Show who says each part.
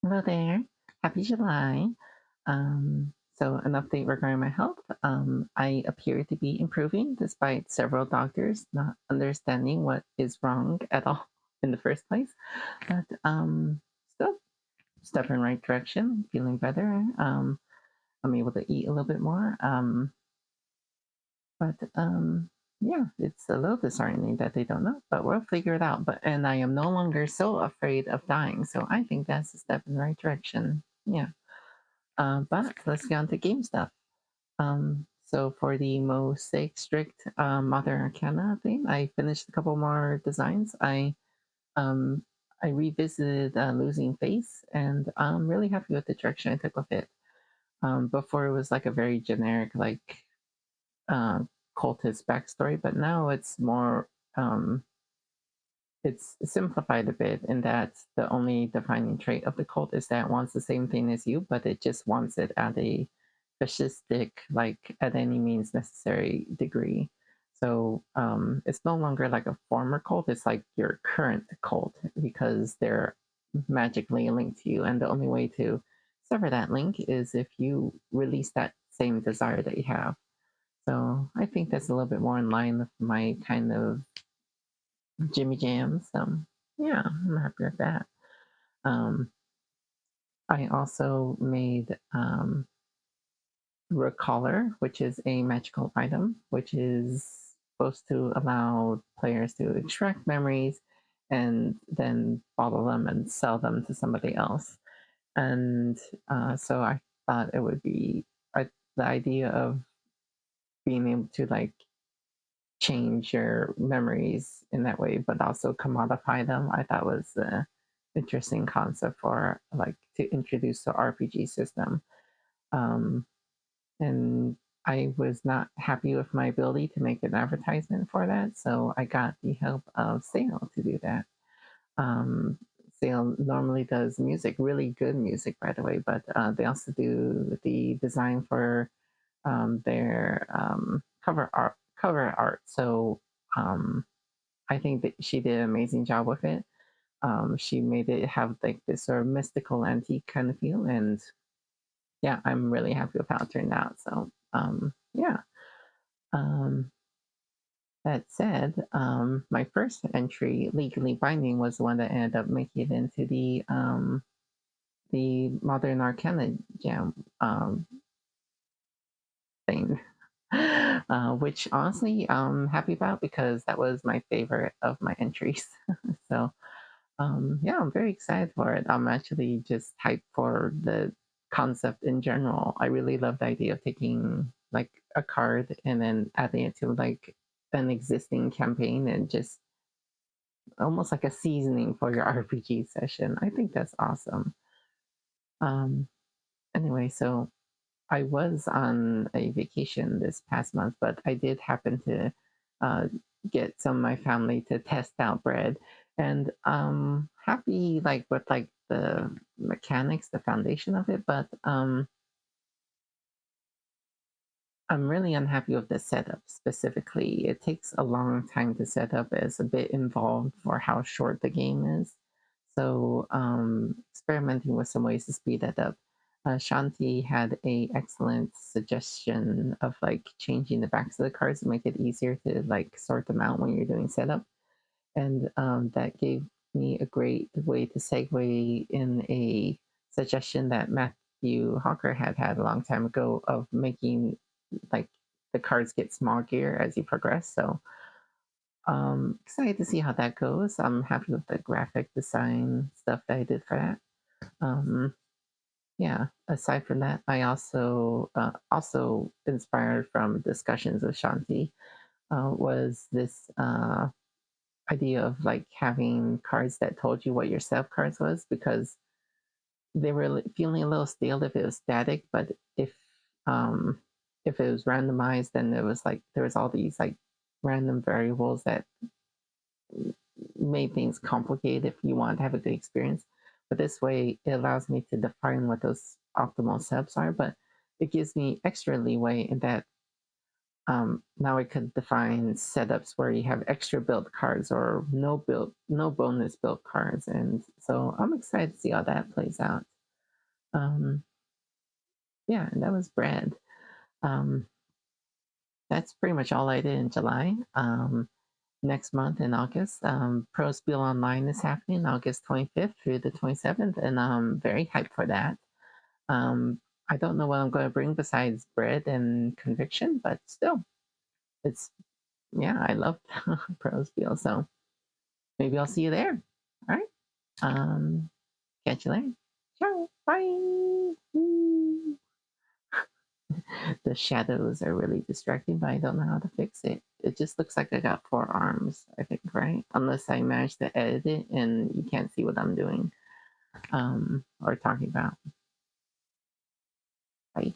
Speaker 1: Hello there. Happy July. So, an update regarding my health. I appear to be improving despite several doctors not understanding what is wrong at all in the first place. But still, step in the right direction, feeling better. I'm able to eat a little bit more. But yeah, it's a little disheartening that they don't know, but we'll figure it out. And I am no longer so afraid of dying. So I think that's a step in the right direction. Yeah. But let's get on to game stuff. So for the Mosaic strict Modern Arcana thing, I finished a couple more designs. Um, I revisited Losing Face, and I'm really happy with the direction I took with it. Before it was like a very generic uh, cultist backstory, but now it's more um, it's simplified a bit in that the only defining trait of the cult is that it wants the same thing as you, but it just wants it at a fascistic, like at any means necessary degree. So it's no longer like a former cult, it's like your current cult because they're magically linked to you. And the only way to sever that link is if you release that same desire that you have. So I think that's a little bit more in line with my kind of Jimmy Jam. So yeah, I'm happy with that. Um, I also made Recaller, which is a magical item, which is supposed to allow players to extract memories and then bottle them and sell them to somebody else. And so I thought it would be the idea of being able to like change your memories in that way, but also commodify them. I thought was an interesting concept for like to introduce the RPG system. Um, and I was not happy with my ability to make an advertisement for that, so I got the help of Sale to do that. Um, Sale normally does music, really good music, by the way, but they also do the design for their cover art. So um, I think that she did an amazing job with it. She made it have like this sort of mystical antique kind of feel, and yeah, I'm really happy with how it turned out. So yeah. Um, that said, my first entry, Legally Binding, was the one that ended up making it into the Modern Arcana Jam thing. Which honestly I'm happy about because that was my favorite of my entries. So yeah, I'm very excited for it. I'm actually just hyped for the concept in general. I really love the idea of taking like a card and then adding it to like an existing campaign and just almost like a seasoning for your RPG session. I think that's awesome. Um, anyway, so I was on a vacation this past month, but I did happen to uh, get some of my family to test out bread, and happy like with like the mechanics, the foundation of it, but I'm really unhappy with the setup specifically. It takes a long time to set up. It's a bit involved for how short the game is. So experimenting with some ways to speed that up. Shanti had a excellent suggestion of like changing the backs of the cards to make it easier to like sort them out when you're doing setup, and that gave me a great way to segue in a suggestion that Matthew Hawker had a long time ago of making like the cards get smoggier as you progress. So excited to see how that goes. I'm happy with the graphic design stuff that I did for that. Um, yeah. Aside from that, I also inspired from discussions with Shanti was this idea of like having cards that told you what your self cards was because they were feeling a little stale if it was static, but um if it was randomized, then there was all these like random variables that made things complicated if you want to have a good experience. But this way, it allows me to define what those optimal setups are, but it gives me extra leeway in that now I could define setups where you have extra build cards or no bonus build cards, and so I'm excited to see how that plays out. Um, yeah, and that was bread. Um, that's pretty much all I did in July. Next month in August, Protospiel Online is happening August 25th through the 27th, and I'm very hyped for that. Um, I don't know what I'm going to bring besides bread and conviction, but still, it's, yeah, I love Protospiel, so maybe I'll see you there. All right. Um, Catch you later. Ciao. Bye. Woo. The shadows are really distracting, but I don't know how to fix it. It just looks like I got four arms, I think, right? Unless I manage to edit it and you can't see what I'm doing or talking about. Bye.